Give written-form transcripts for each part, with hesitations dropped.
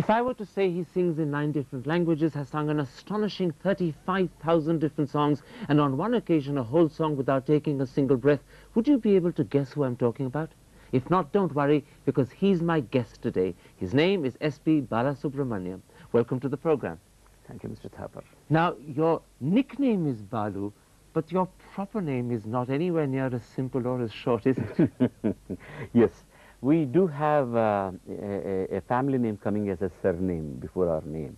If I were to say he sings in 9 different languages, has sung an astonishing 35,000 different songs, and on one occasion a whole song without taking a single breath, would you be able to guess who I'm talking about? If not, don't worry, because he's my guest today. His name is S P Balasubramanyam. Welcome to the program. Thank you, Mr. Thapar. Now, your nickname is Balu, but your proper name is not anywhere near as simple or as short, is it? Yes, we do have a family name coming as a surname before our name.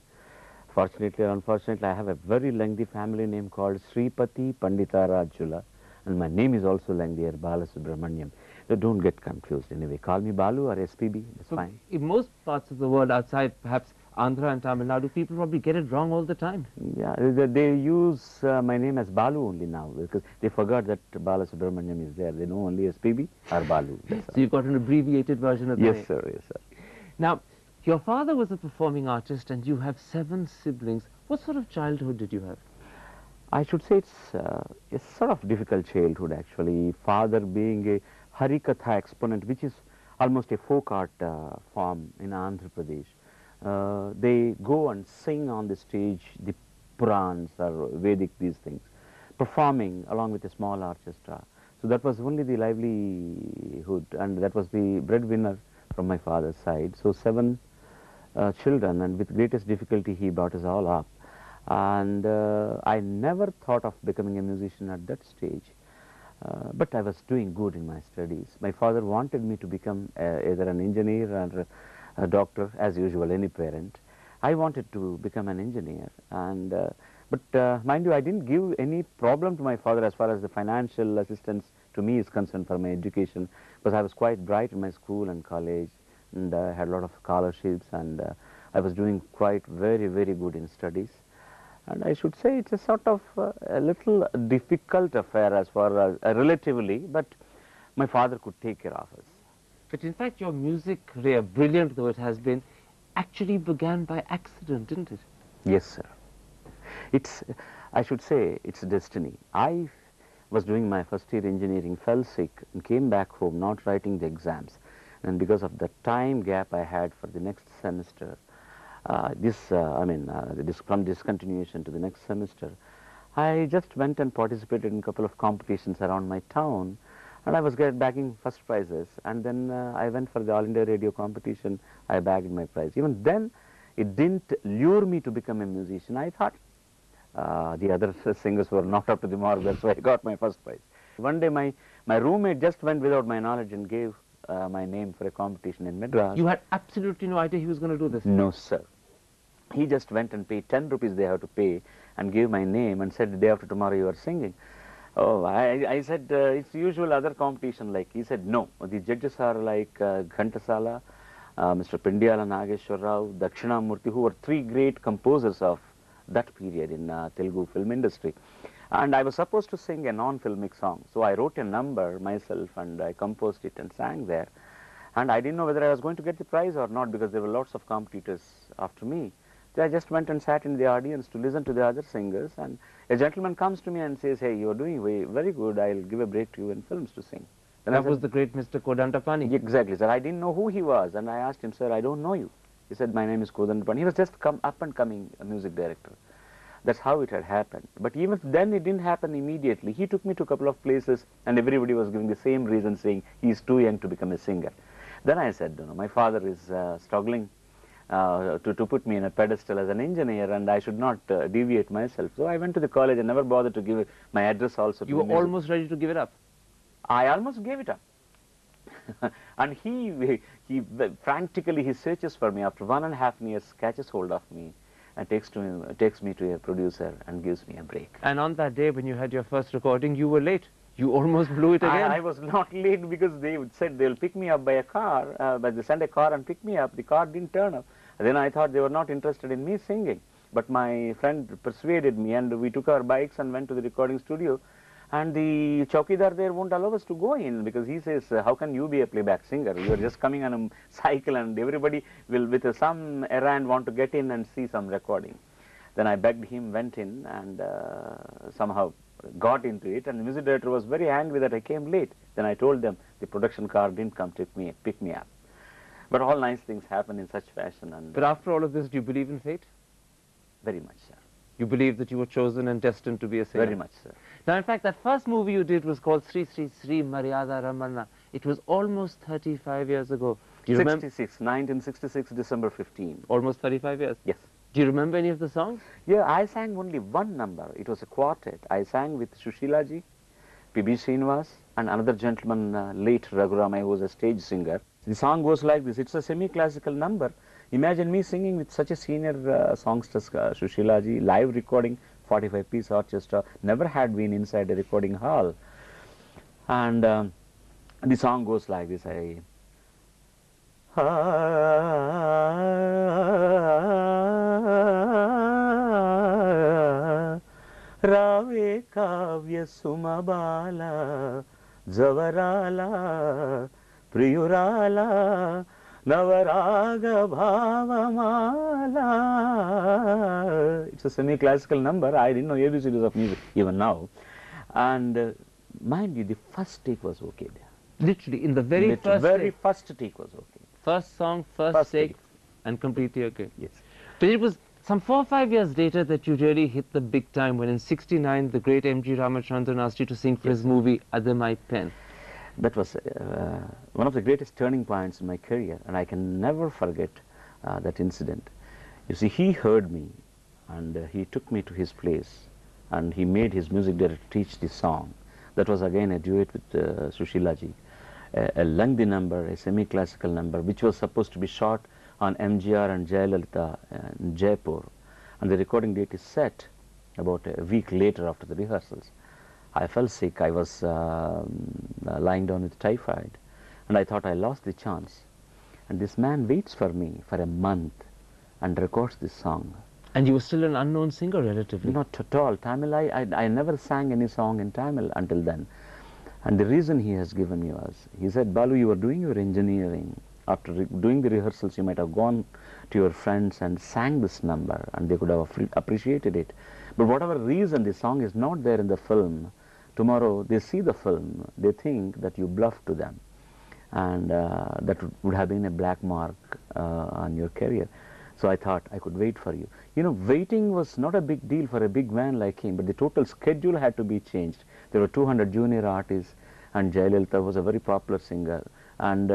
Fortunately or unfortunately, I have a very lengthy family name called Sripati Pandita Rajula, and my name is also lengthier, Balasubramanyam. So don't get confused anyway. Call me Balu or SPB, that's fine. In most parts of the world outside, perhaps Andhra and Tamil Nadu, people probably get it wrong all the time. Yeah, they use my name as Balu only now because they forgot that Balasubramanyam is there. They know only SPB or Balu. So you've got an abbreviated version of the name. Yes, sir, yes, sir. Now, your father was a performing artist and you have 7 siblings. What sort of childhood did you have? I should say it's a sort of difficult childhood actually. Father being a Harikatha exponent, which is almost a folk art form in Andhra Pradesh. They go and sing on the stage the Purans or Vedic, these things, performing along with a small orchestra. So that was only the livelihood, and that was the breadwinner from my father's side. So 7 children, and with greatest difficulty he brought us all up. And I never thought of becoming a musician at that stage. But I was doing good in my studies. My father wanted me to become either an engineer or a doctor, as usual, any parent. I wanted to become an engineer, and but mind you, I didn't give any problem to my father as far as the financial assistance to me is concerned for my education, because I was quite bright in my school and college, and I had a lot of scholarships, and I was doing quite very good in studies. And I should say it's a sort of a little difficult affair as far as relatively, but my father could take care of us. But in fact, your music career, brilliant though it has been, actually began by accident, didn't it? Yes, sir. It's, I should say, it's destiny. I was doing my first year engineering, fell sick, and came back home not writing the exams. And because of the time gap I had for the next semester, from discontinuation to the next semester, I just went and participated in a couple of competitions around my town, and I was bagging first prizes. And then I went for the All India Radio competition. I bagged my prize. Even then, it didn't lure me to become a musician. I thought the other singers were not up to the mark. That's why I got my first prize. One day, my roommate just went without my knowledge and gave my name for a competition in Madras. You had absolutely no idea he was going to do this? No, sir. He just went and paid 10 rupees they have to pay and gave my name and said, the day after tomorrow you are singing. Oh, I said, it's usual other competition like. He said, no, the judges are like Ghantasala, Mr. Pindiala Nageshwar Rao, Dakshinamurthy, who were 3 great composers of that period in Telugu film industry. And I was supposed to sing a non-filmic song. So I wrote a number myself and I composed it and sang there. And I didn't know whether I was going to get the prize or not because there were lots of competitors after me. So I just went and sat in the audience to listen to the other singers, and a gentleman comes to me and says, hey, you're doing very good, I'll give a break to you in films to sing. Then that was the great Mr. Kodantapani. Exactly, sir. I didn't know who he was, and I asked him, sir, I don't know you. He said, my name is Kodantapani. He was just up and coming a music director. That's how it had happened. But even then it didn't happen immediately. He took me to a couple of places, and everybody was giving the same reason, saying he's too young to become a singer. Then I said, no, my father is struggling to put me in a pedestal as an engineer, and I should not deviate myself. So I went to the college and never bothered to give my address also. You were almost ready to give it up? I almost gave it up. And he frantically, he searches for me. After 1.5 years, catches hold of me and takes me to a producer and gives me a break. And on that day when you had your first recording, you were late. You almost blew it again. I was not late because they said they'll pick me up by a car, but they sent a car and picked me up. The car didn't turn up. Then I thought they were not interested in me singing. But my friend persuaded me, and we took our bikes and went to the recording studio. And the chowkidar there won't allow us to go in because he says, how can you be a playback singer? You are just coming on a cycle and everybody will with some errand want to get in and see some recording. Then I begged him, went in, and somehow got into it, and the music director was very angry that I came late. Then I told them the production car didn't come to pick me up. But all nice things happen in such fashion, and But after all of this, do you believe in fate? very much, sir. You believe that you were chosen and destined to be a singer? Very much, sir. Now, in fact, that first movie you did was called Sri Sri Sri Maryada Ramana. It was almost 35 years ago. Do you remember? 1966, December 15. Almost 35 years. Yes. Do you remember any of the songs? Yeah, I sang only one number. It was a quartet. I sang with Sushilaji, P.B. Srinivas, and another gentleman, late Raghuramai, who was a stage singer. The song goes like this. It's a semi-classical number. Imagine me singing with such a senior songster, Sushilaji, live recording, 45-piece orchestra, never had been inside a recording hall. And the song goes like this. Rave Kavya Sumabala Javarala Priyurala Navaraga Bhavamala. It's a semi-classical number. I didn't know ABCDs of music even now. And mind you, the first take was okay there. Literally, in the very first take was okay. First song, first take, and completely okay. Yes. But it was some 4 or 5 years later that you really hit the big time, when in '69 the great M.G. Ramachandran asked you to sing for his movie Adhe My Pen. That was one of the greatest turning points in my career, and I can never forget that incident. You see, he heard me, and he took me to his place, and he made his music director teach the song. That was again a duet with Sushilaji, a lengthy number, a semi-classical number, which was supposed to be shot on MGR and Jayalalitha in Jaipur, and the recording date is set about a week later after the rehearsals. I fell sick. I was lying down with typhoid, and I thought I lost the chance. And this man waits for me for a month and records this song. And you were still an unknown singer relatively? Not at all. Tamil, I never sang any song in Tamil until then. And the reason he has given me was, he said, Balu, you were doing your engineering. After doing the rehearsals, you might have gone to your friends and sang this number, and they could have appreciated it. But whatever reason the song is not there in the film, tomorrow they see the film, they think that you bluffed to them. And that would have been a black mark on your career. So I thought I could wait for you. You know, waiting was not a big deal for a big man like him, but the total schedule had to be changed. There were 200 junior artists, and Jayalalitha was a very popular singer, and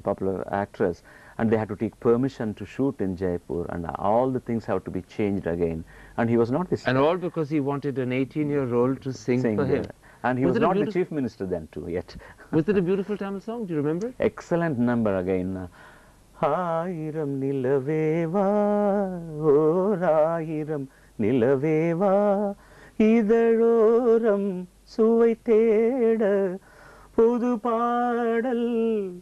popular actress, and they had to take permission to shoot in Jaipur, and all the things have to be changed again. And he was not the And all because he wanted an 18-year-old to sing for him. And he was not the chief minister then too yet. Was it a beautiful Tamil song? Do you remember it? Excellent number again. Ayiram nilaveva, or ayiram nilaveva, idaloram suvai theda, pudu paadal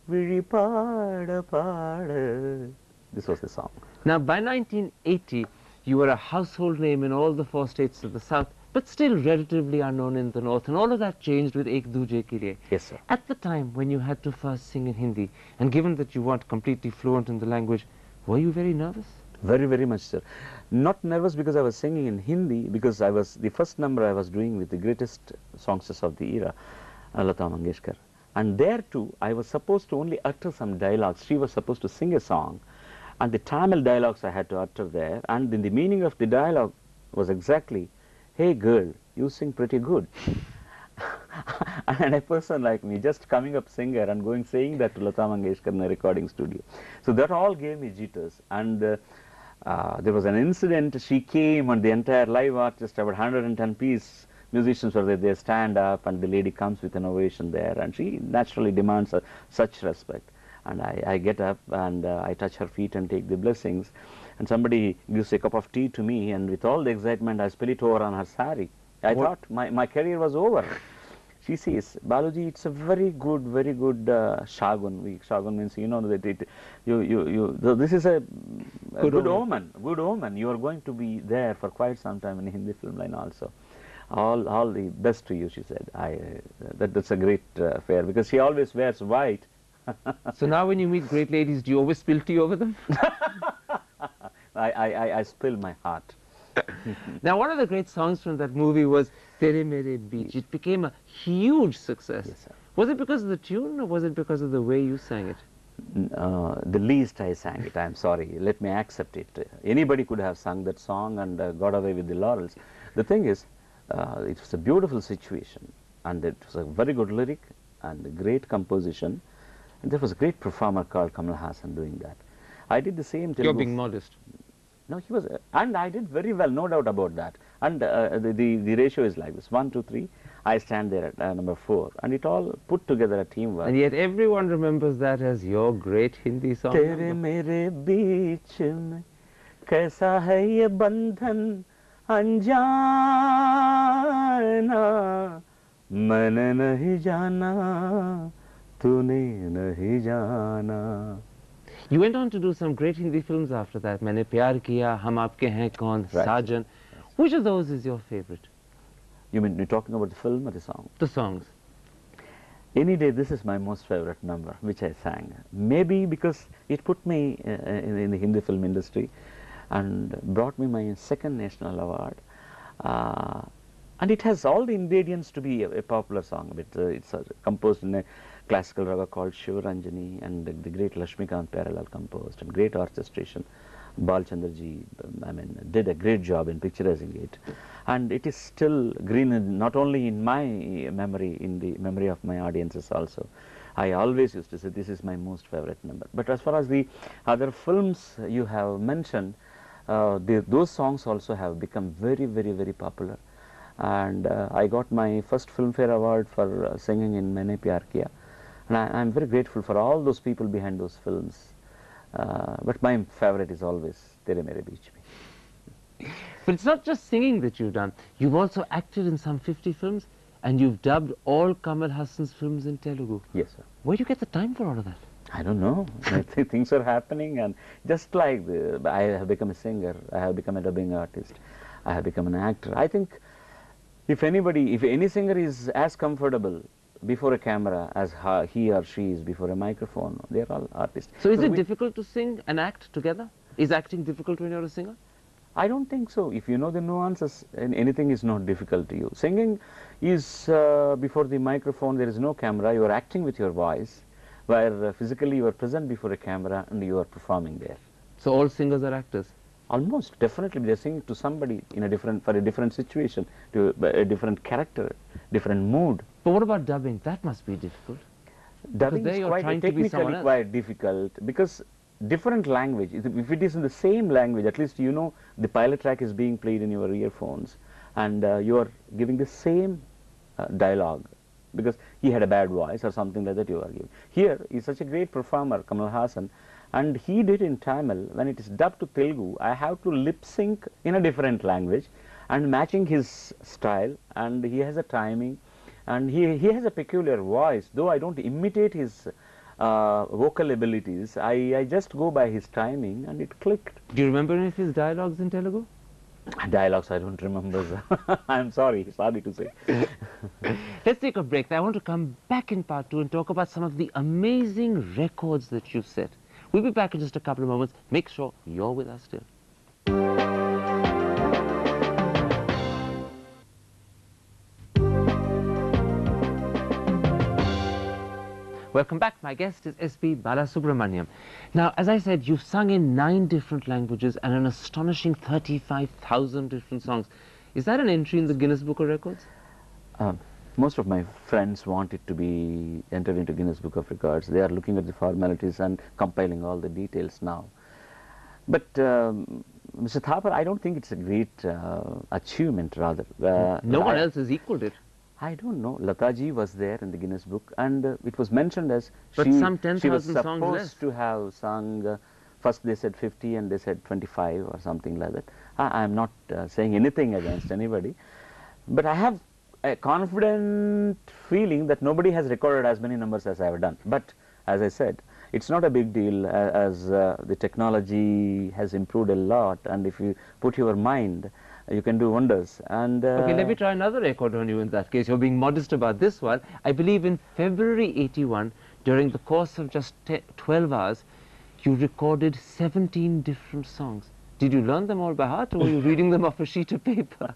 vizhi paada paada. This was the song. Now, by 1980, you were a household name in all the 4 states of the South, but still relatively unknown in the North, and all of that changed with Ek Duje Ke Liye. Yes, sir. At the time when you had to first sing in Hindi, and given that you weren't completely fluent in the language, were you very nervous? Very, very much, sir. Not nervous because I was singing in Hindi, because I was, the first number I was doing with the greatest songsters of the era, Lata Mangeshkar. And there too, I was supposed to only utter some dialogues. She was supposed to sing a song, and the Tamil dialogues I had to utter there, and then the meaning of the dialogue was exactly, hey girl, you sing pretty good. And a person like me, just coming up singer and going saying that to Lata Mangeshkar in a recording studio. So that all gave me jitters. And there was an incident, she came, and the entire live orchestra, about 110 piece musicians were there, they stand up, and the lady comes with an ovation there, and she naturally demands such respect. And I get up, and I touch her feet and take the blessings, and somebody gives a cup of tea to me, and with all the excitement I spill it over on her sari. I thought my career was over. She says, Baluji, it's a very good shagun. Shagun means, you know, that this is a good omen. Good omen. You are going to be there for quite some time in Hindi film line also. All the best to you, she said. That's a great affair, because she always wears white. So now when you meet great ladies, do you always spill tea over them? I spill my heart. Now, one of the great songs from that movie was Tere Mere Beech. It became a huge success. Yes, sir. Was it because of the tune, or was it because of the way you sang it? the least I sang it. I'm sorry. Let me accept it. Anybody could have sung that song and got away with the laurels. The thing is, it was a beautiful situation, and it was a very good lyric and a great composition. And there was a great performer called Kamal Hassan doing that. I did the same. You're being modest. No, he was, and I did very well, no doubt about that. And the ratio is like this: 1, 2, 3. I stand there at number 4, and it all put together a teamwork. And yet everyone remembers that as your great Hindi song. तेरे मेरे बीच में कैसा है ये बंधन अनजाना मैंने नहीं जाना तूने नहीं जाना. You went on to do some great Hindi films after that. मैंने प्यार किया, हम आपके हैं कौन, साजन. Which of those is your favorite? You mean you're talking about the film or the song? The songs. Any day, this is my most favorite number, which I sang. Maybe because it put me in the Hindi film industry and brought me my second national award. And it has all the ingredients to be a popular song. It's composed in a classical raga called Shivaranjani, and the great Lakshmikant Parallel composed, and great orchestration. Balchandraji, did a great job in picturizing it. And it is still green, not only in my memory, in the memory of my audiences also. I always used to say this is my most favorite number. But as far as the other films you have mentioned, those songs also have become very, very, very popular. And I got my first Filmfare Award for singing in Maine Pyar Kiya. And I'm very grateful for all those people behind those films. But my favorite is always Tere Mere Beech Mein. But it's not just singing that you've done. You've also acted in some 50 films, and you've dubbed all Kamal Hassan's films in Telugu. Yes, sir. Where do you get the time for all of that? I don't know. Things are happening, and just like I have become a singer, I have become a dubbing artist, I have become an actor. I think if any singer is as comfortable before a camera as he or she is before a microphone, they are all artists. So is it difficult to sing and act together? Is acting difficult when you're a singer? I don't think so. If you know the nuances, anything is not difficult to you. Singing is before the microphone, there is no camera, you are acting with your voice, where physically you are present before a camera and you are performing there. So all singers are actors? Almost, definitely. They are singing to somebody in for a different situation, to a different character, different mood. But what about dubbing? That must be difficult. Dubbing is quite technically quite difficult because different language. If it is in the same language, at least you know the pilot track is being played in your earphones, and you are giving the same dialogue because he had a bad voice or something like that you are giving. Here, he's such a great performer, Kamal Hassan, and he did in Tamil. When it is dubbed to Telugu, I have to lip sync in a different language and matching his style, and he has a timing, and he has a peculiar voice. Though I don't imitate his vocal abilities, I just go by his timing, and it clicked. Do you remember any of his dialogues in Telugu? Dialogues I don't remember. I'm sorry to say. Let's take a break. I want to come back in part 2 and talk about some of the amazing records that you've set. We'll be back in just a couple of moments. Make sure you're with us still. Welcome back. My guest is S P Balasubramanyam. Now, as I said, you've sung in 9 different languages and an astonishing 35,000 different songs. Is that an entry in the Guinness Book of Records? Most of my friends want it to be entered into Guinness Book of Records. They are looking at the formalities and compiling all the details now. But Mr. Thapar, I don't think it's a great achievement, rather. No one else has equaled it. I don't know. Lataji was there in the Guinness Book, and it was mentioned as but she songs was supposed less. to have sung. First they said 50 and they said 25 or something like that. I am not saying anything against anybody, but I have a confident feeling that nobody has recorded as many numbers as I have done. But as I said, it's not a big deal as the technology has improved a lot, and if you put your mind, you can do wonders. And okay, let me try another record on you in that case. You're being modest about this one. I believe in February 81, during the course of just 12 hours, you recorded 17 different songs. Did you learn them all by heart, or were you reading them off a sheet of paper?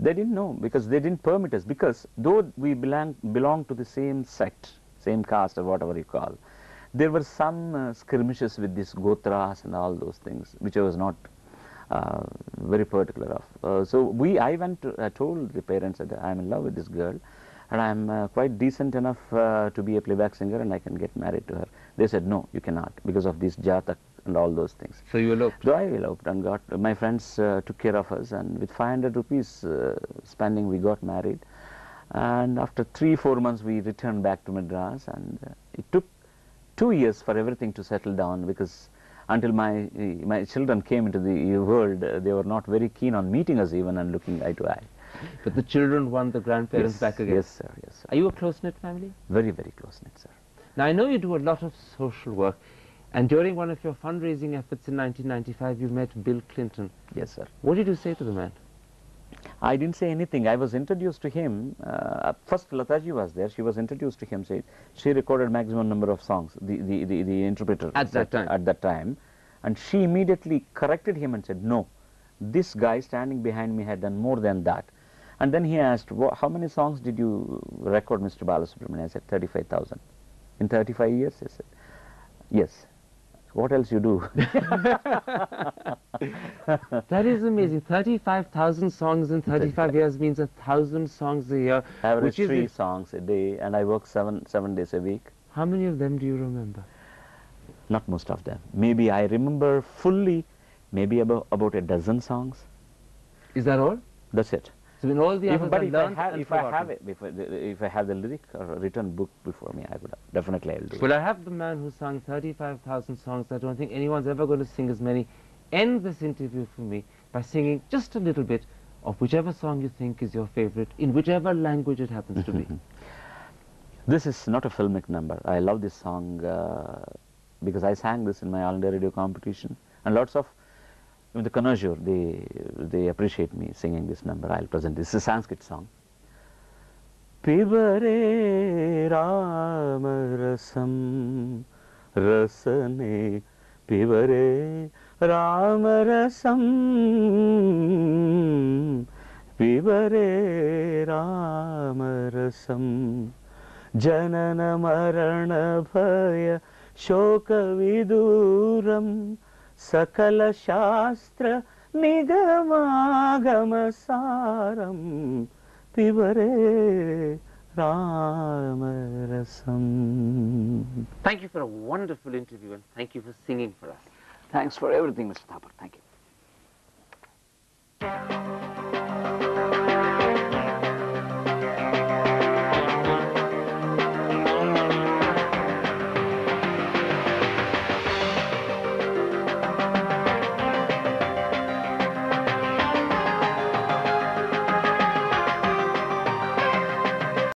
They didn't know because they didn't permit us, because though we belong to the same sect, same caste or whatever you call, there were some skirmishes with these gotras and all those things, which I was not very particular of. So I told the parents that I'm in love with this girl, and I'm quite decent enough to be a playback singer, and I can get married to her. They said, no, you cannot, because of this jatak and all those things. So you eloped? So I eloped and my friends took care of us, and with 500 rupees spending, we got married. And after 3-4 months, we returned back to Madras, and it took 2 years for everything to settle down, because until my children came into the world, they were not very keen on meeting us even and looking eye to eye. But the children won the grandparents back again? Yes, sir. Yes, sir. Are you a close-knit family? Very, very close-knit, sir. Now, I know you do a lot of social work, and during one of your fundraising efforts in 1995, you met Bill Clinton. Yes, sir. What did you say to the man? I didn't say anything. I was introduced to him. First, Lataji was there. She was introduced to him. She recorded maximum number of songs, the interpreter at that time. And she immediately corrected him and said, no, this guy standing behind me had done more than that. And then he asked, how many songs did you record, Mr. Balasubramanyam? I said, 35,000. In 35 years? I said, yes. What else you do? That is amazing. 35,000 songs in 35 years means 1,000 songs a year. Average 3 songs a day, and I work 7 days a week. How many of them do you remember? Not most of them. Maybe I remember fully, maybe about a dozen songs. Is that all? That's it. So in all the others But if I have the lyric or written book before me, I would definitely I'll do it. Well, I have the man who sang 35,000 songs. I don't think anyone's ever going to sing as many. End this interview for me by singing just a little bit of whichever song you think is your favorite, in whichever language it happens to be. This is not a filmic number. I love this song because I sang this in my All India Radio competition, and lots of the Kanajur, they appreciate me singing this number. I'll present this. It's a Sanskrit song. Pibare Ramarasam Rasane Pibare Ramarasam Pibare Ramarasam Janana Marana Bhaya Shoka Viduram Sakala Shastra Nigamagamasaram Pibare Ramarasam. Thank you for a wonderful interview, and thank you for singing for us. Thanks for everything, Mr. Thapar. Thank you.